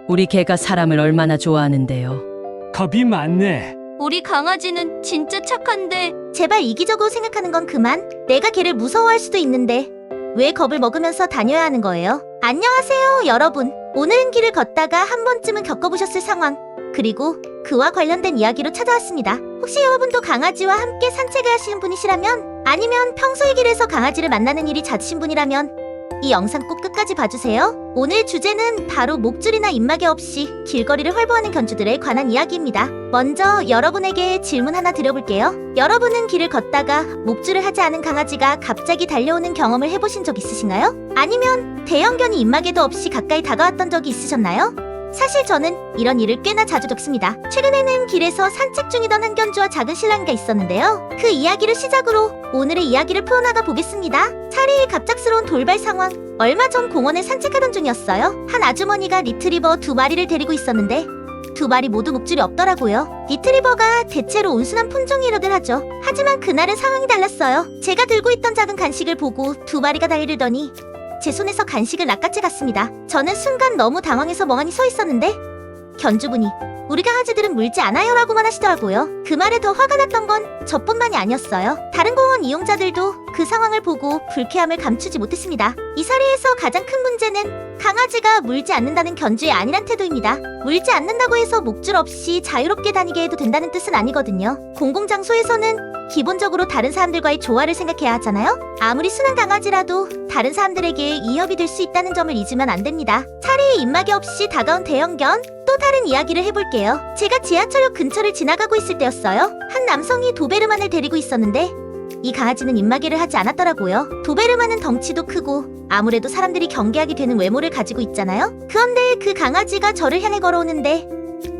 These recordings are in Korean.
우리 개가 사람을 얼마나 좋아하는데요. 겁이 많네. 우리 강아지는 진짜 착한데. 제발 이기적으로 생각하는 건 그만. 내가 걔를 무서워할 수도 있는데 왜 겁을 먹으면서 다녀야 하는 거예요? 안녕하세요, 여러분. 오늘은 길을 걷다가 한 번쯤은 겪어보셨을 상황, 그리고 그와 관련된 이야기로 찾아왔습니다. 혹시 여러분도 강아지와 함께 산책을 하시는 분이시라면, 아니면 평소에 길에서 강아지를 만나는 일이 잦으신 분이라면 이 영상 꼭 끝까지 봐주세요. 오늘 주제는 바로 목줄이나 입마개 없이 길거리를 활보하는 견주들에 관한 이야기입니다. 먼저 여러분에게 질문 하나 드려볼게요. 여러분은 길을 걷다가 목줄을 하지 않은 강아지가 갑자기 달려오는 경험을 해보신 적 있으신가요? 아니면 대형견이 입마개도 없이 가까이 다가왔던 적이 있으셨나요? 사실 저는 이런 일을 꽤나 자주 겪습니다. 최근에는 길에서 산책 중이던 한 견주와 작은 신랑이가 있었는데요. 그 이야기를 시작으로 오늘의 이야기를 풀어나가 보겠습니다. 차례의 갑작스러운 돌발 상황. 얼마 전 공원을 산책하던 중이었어요. 한 아주머니가 리트리버 2마리를 데리고 있었는데 2마리 모두 목줄이 없더라고요. 리트리버가 대체로 온순한 품종이라들 하죠. 하지만 그날은 상황이 달랐어요. 제가 들고 있던 작은 간식을 보고 2마리가 달려들더니 제 손에서 간식을 낚아채 갔습니다. 저는 순간 너무 당황해서 멍하니 서 있었는데 견주분이 "우리 강아지들은 물지 않아요" 라고만 하시더라고요. 그 말에 더 화가 났던 건 저뿐만이 아니었어요. 다른 공원 이용자들도 그 상황을 보고 불쾌함을 감추지 못했습니다. 이 사례에서 가장 큰 문제는 강아지가 물지 않는다는 견주의 안일한 태도입니다. 물지 않는다고 해서 목줄 없이 자유롭게 다니게 해도 된다는 뜻은 아니거든요. 공공장소에서는 기본적으로 다른 사람들과의 조화를 생각해야 하잖아요. 아무리 순한 강아지라도 다른 사람들에게 위협이 될 수 있다는 점을 잊으면 안 됩니다. 차례에 입마개 없이 다가온 대형견, 또 다른 이야기를 해볼게요. 제가 지하철역 근처를 지나가고 있을 때였어요. 한 남성이 도베르만을 데리고 있었는데 이 강아지는 입마개를 하지 않았더라고요. 도베르만은 덩치도 크고 아무래도 사람들이 경계하게 되는 외모를 가지고 있잖아요. 그런데 그 강아지가 저를 향해 걸어오는데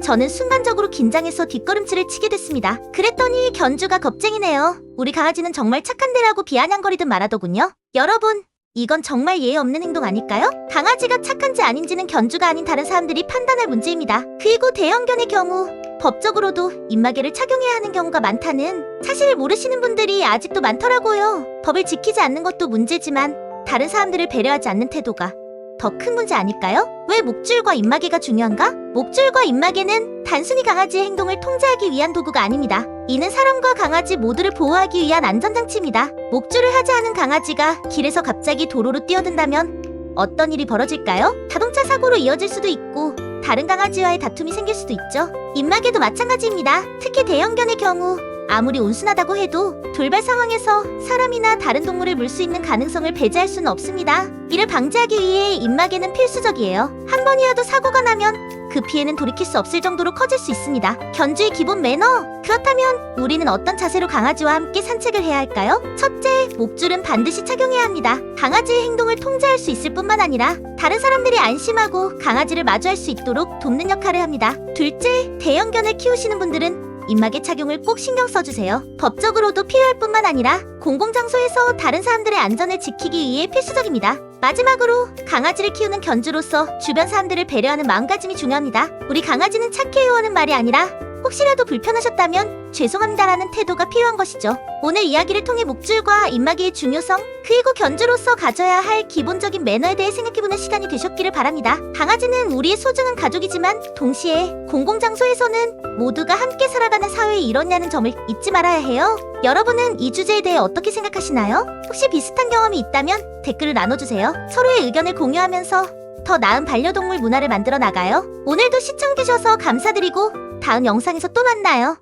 저는 순간적으로 긴장해서 뒷걸음질을 치게 됐습니다. 그랬더니 견주가 겁쟁이네요. "우리 강아지는 정말 착한데라고 비아냥거리듯 말하더군요. 여러분, 이건 정말 예의 없는 행동 아닐까요? 강아지가 착한지 아닌지는 견주가 아닌 다른 사람들이 판단할 문제입니다. 그리고 대형견의 경우 법적으로도 입마개를 착용해야 하는 경우가 많다는 사실을 모르시는 분들이 아직도 많더라고요. 법을 지키지 않는 것도 문제지만 다른 사람들을 배려하지 않는 태도가 더 큰 문제 아닐까요? 왜 목줄과 입마개가 중요한가? 목줄과 입마개는 단순히 강아지의 행동을 통제하기 위한 도구가 아닙니다. 이는 사람과 강아지 모두를 보호하기 위한 안전장치입니다. 목줄을 하지 않은 강아지가 길에서 갑자기 도로로 뛰어든다면 어떤 일이 벌어질까요? 자동차 사고로 이어질 수도 있고 다른 강아지와의 다툼이 생길 수도 있죠. 입마개도 마찬가지입니다. 특히 대형견의 경우 아무리 온순하다고 해도 돌발 상황에서 사람이나 다른 동물을 물 수 있는 가능성을 배제할 수는 없습니다. 이를 방지하기 위해 입마개는 필수적이에요. 한 번이라도 사고가 나면 그 피해는 돌이킬 수 없을 정도로 커질 수 있습니다. 견주의 기본 매너. 그렇다면 우리는 어떤 자세로 강아지와 함께 산책을 해야 할까요? 첫째, 목줄은 반드시 착용해야 합니다. 강아지의 행동을 통제할 수 있을 뿐만 아니라 다른 사람들이 안심하고 강아지를 마주할 수 있도록 돕는 역할을 합니다. 둘째, 대형견을 키우시는 분들은 입마개 착용을 꼭 신경 써주세요. 법적으로도 필요할 뿐만 아니라 공공장소에서 다른 사람들의 안전을 지키기 위해 필수적입니다. 마지막으로 강아지를 키우는 견주로서 주변 사람들을 배려하는 마음가짐이 중요합니다. "우리 강아지는 착해요" 하는 말이 아니라 혹시라도 불편하셨다면 죄송합니다라는 태도가 필요한 것이죠. 오늘 이야기를 통해 목줄과 입마개의 중요성, 그리고 견주로서 가져야 할 기본적인 매너에 대해 생각해보는 시간이 되셨기를 바랍니다. 강아지는 우리의 소중한 가족이지만 동시에 공공장소에서는 모두가 함께 살아가는 사회의 일원이라는 점을 잊지 말아야 해요. 여러분은 이 주제에 대해 어떻게 생각하시나요? 혹시 비슷한 경험이 있다면 댓글을 나눠주세요. 서로의 의견을 공유하면서 더 나은 반려동물 문화를 만들어 나가요. 오늘도 시청해주셔서 감사드리고 다음 영상에서 또 만나요.